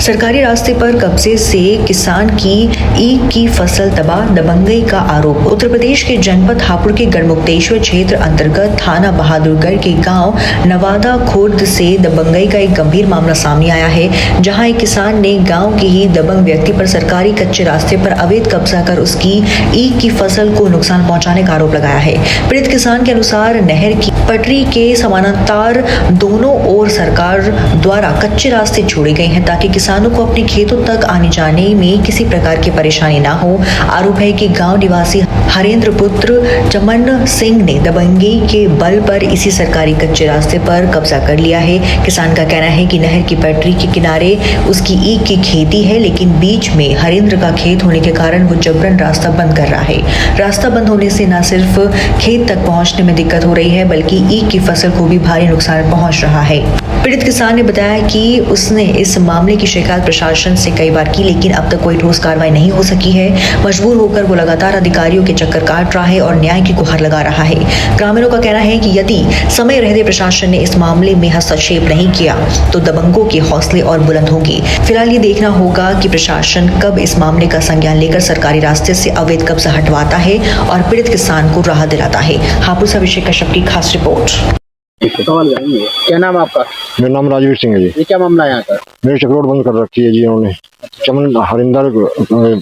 सरकारी रास्ते पर कब्जे से किसान की ईख की फसल तबाह, दबंगई का आरोप। उत्तर प्रदेश के जनपद हापुड़ के गढ़मुक्तेश्वर क्षेत्र अंतर्गत थाना बहादुरगढ़ के गांव नवादा खुर्द से दबंगई का एक गंभीर मामला सामने आया है, जहां एक किसान ने गांव के ही दबंग व्यक्ति पर सरकारी कच्चे रास्ते पर अवैध कब्जा कर उसकी ईख की फसल को नुकसान पहुंचाने का आरोप लगाया है। पीड़ित किसान के अनुसार नहर की पटरी के समानांतर दोनों ओर सरकार द्वारा कच्चे रास्ते छोड़े गए हैं ताकि किसानों को अपने खेतों तक आने जाने में किसी प्रकार की परेशानी ना हो। आरोप है कि गांव निवासी हरेंद्र पुत्र चमन सिंह ने दबंगई के बल पर इसी सरकारी कच्चे रास्ते पर कब्जा कर लिया है। किसान का कहना है कि नहर की पटरी के किनारे उसकी ईख की खेती है, लेकिन बीच में हरेंद्र का खेत होने के कारण वो जबरन रास्ता बंद कर रहा है। रास्ता बंद होने से न सिर्फ खेत तक पहुंचने में दिक्कत हो रही है, बल्कि ईख की फसल को भी भारी नुकसान पहुंच रहा है। पीड़ित किसान ने बताया कि उसने इस मामले की शिकायत प्रशासन से कई बार की, लेकिन अब तक कोई ठोस कार्रवाई नहीं हो सकी है। मजबूर होकर वो लगातार अधिकारियों के चक्कर काट रहा है और न्याय की गुहार लगा रहा है। ग्रामीणों का कहना है कि यदि समय रहते प्रशासन ने इस मामले में हस्तक्षेप नहीं किया तो दबंगों के हौसले और बुलंद होंगे। फिलहाल ये देखना होगा कि प्रशासन कब इस मामले का संज्ञान लेकर सरकारी रास्ते से अवैध कब्जा हटवाता है और पीड़ित किसान को राहत दिलाता है। हापुड़ से अभिषेक कश्यप की खास रिपोर्ट। क्या नाम आपका? मेरा नाम राजवीर सिंह है जी। ये क्या मामला है यहाँ का? मेरी चक्रोड बंद कर रखी है जी उन्होंने। चमन हरिंदर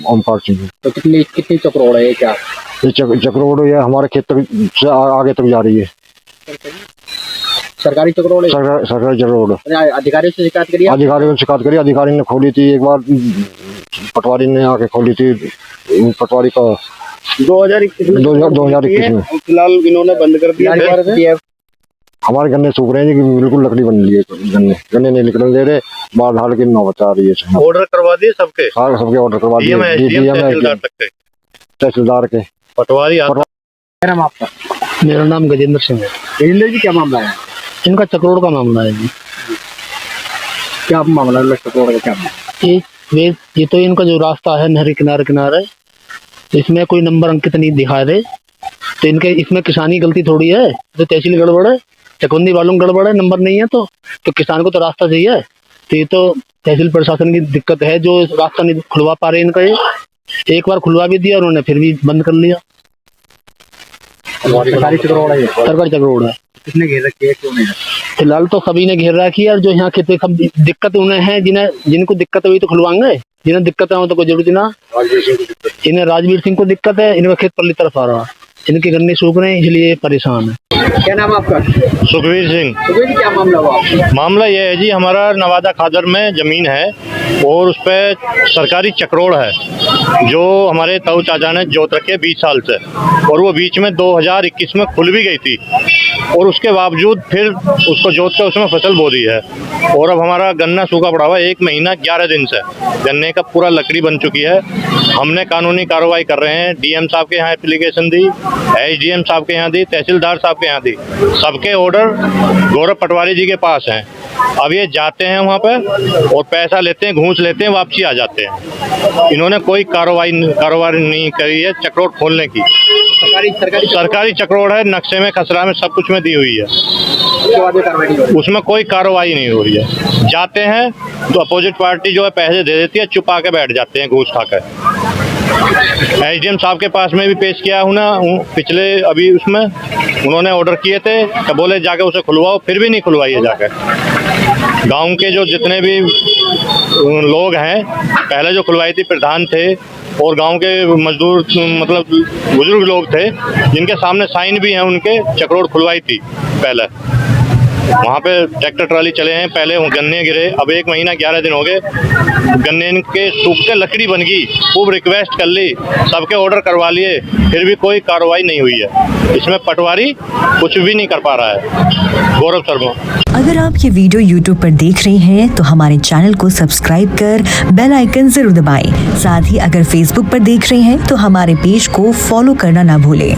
ओमकार सिंह। तो कितनी चक्रोड है? क्या ये चक्रोड ये हमारे खेत तक से आगे तक जा रही है। सरकारी चक्रोड है? सरकारी चक्रोड। अधिकारियों से शिकायत करिए? अधिकारियों से शिकायत करी। अधिकारी ने खोली थी एक बार, पटवारी ने आके खोली थी। पटवारी का 2021 में। फिलहाल इन्होंने बंद कर दिया। हमारे गन्ने सूख रहे हैं कि बिल्कुल लकड़ी बन रही है। गन्ने नहीं निकलने दे रहे, बाढ़ हाल की नौबत आ रही है। ऑर्डर करवा दिए सबके? हाँ, सबके ऑर्डर करवा दिए। तहसीलदार के, पटवारी। क्या नाम आपका? मेरा नाम गजेंद्र सिंह है। गजेंद्र जी, क्या मामला है? इनका चक्रोड का मामला है जी। क्या मामला है चक्रोड का? क्या ये तो इनका जो रास्ता है नहरी किनारे इसमें कोई नंबर अंकित नहीं दिखा रहे, तो इनके इसमें किसानी गलती थोड़ी है। तो तहसील गड़बड़ है, चकबंदी वालों गड़बड़ है, नंबर नहीं है। तो किसान को तो रास्ता चाहिए। तो ये तो तहसील प्रशासन की दिक्कत है जो रास्ता नहीं खुलवा पा रहे इनका। ये एक बार खुलवा भी दिया उन्होंने, फिर भी बंद कर लिया। सरकारी चक्रोड है? सरकारी चक्रोड है। किसने घेर रखी है? क्यों नहीं? फिलहाल तो सभी ने घेर रखी है, और जो यहाँ खेती सब दिक्कत उन्हें है, जिनको दिक्कत है वही तो खुलवाएंगे। जिन्हें दिक्कत है तो कोई जरूरत ना। इन्हें राजवीर सिंह को दिक्कत है, इनका खेत पल्ली तरफ आ रहा है, इनके गन्ने सूख रहे हैं, इसलिए परेशान है। क्या नाम आपका? सुखवीर सिंह। सुखवीर जी, क्या मामला हुआ? मामला यह है जी, हमारा नवादा खादर में जमीन है और उस पर सरकारी चक्रोड है जो हमारे ताऊ चाचा ने जोत रखे 20 साल से, और वो बीच में 2021 में खुल भी गई थी, और उसके बावजूद फिर उसको जोत कर उसमें फसल बो दी है। और अब हमारा गन्ना सूखा पड़ा हुआ है 1 महीना 11 दिन से। गन्ने का पूरा लकड़ी बन चुकी है। हमने कानूनी कार्रवाई कर रहे हैं। डीएम साहब के यहाँ एप्लीकेशन दी, एसडीएम साहब के यहाँ दी, तहसीलदार साहब के यहाँ दी। सबके ऑर्डर गौरव पटवारी जी के पास हैं। अब ये जाते हैं वहाँ पे और पैसा लेते हैं, घूस लेते हैं, वापसी आ जाते हैं। इन्होंने कोई कार्रवाई नहीं करी है चक्रोड खोलने की। सरकारी चक्रोड है, नक्शे में, खसरा में, सब कुछ में दी हुई है। उसमें कोई कार्रवाई नहीं हो रही है। जाते हैं तो अपोजिट पार्टी जो है पैसे दे देती है, चुपा के बैठ जाते हैं घूस खाकर। एसडीएम साहब के पास में भी पेश किया हूँ ना पिछले, अभी उसमें उन्होंने ऑर्डर किए थे तो बोले जाके उसे खुलवाओ, फिर भी नहीं खुलवाइए जाकर। गांव के जो जितने भी लोग हैं, पहले जो खुलवाई थी प्रधान थे और गांव के मजदूर मतलब बुजुर्ग लोग थे, जिनके सामने साइन भी हैं, उनके चक्रोड खुलवाई थी पहले। वहाँ पे ट्रैक्टर ट्राली चले हैं, पहले गन्ने गिरे, अब 1 महीना 11 दिन हो गए, गन्ने के सूख के लकड़ी बन गई। खूब रिक्वेस्ट कर ली, सबके ऑर्डर करवा लिए, फिर भी कोई कार्रवाई नहीं हुई है। इसमें पटवारी कुछ भी नहीं कर पा रहा है। गौरव शर्मा। अगर आप ये वीडियो YouTube पर देख रहे हैं तो हमारे चैनल को सब्सक्राइब कर बेल आइकन जरूर दबाएं। साथ ही अगर Facebook पर देख रहे हैं तो हमारे पेज को फॉलो करना ना भूलें।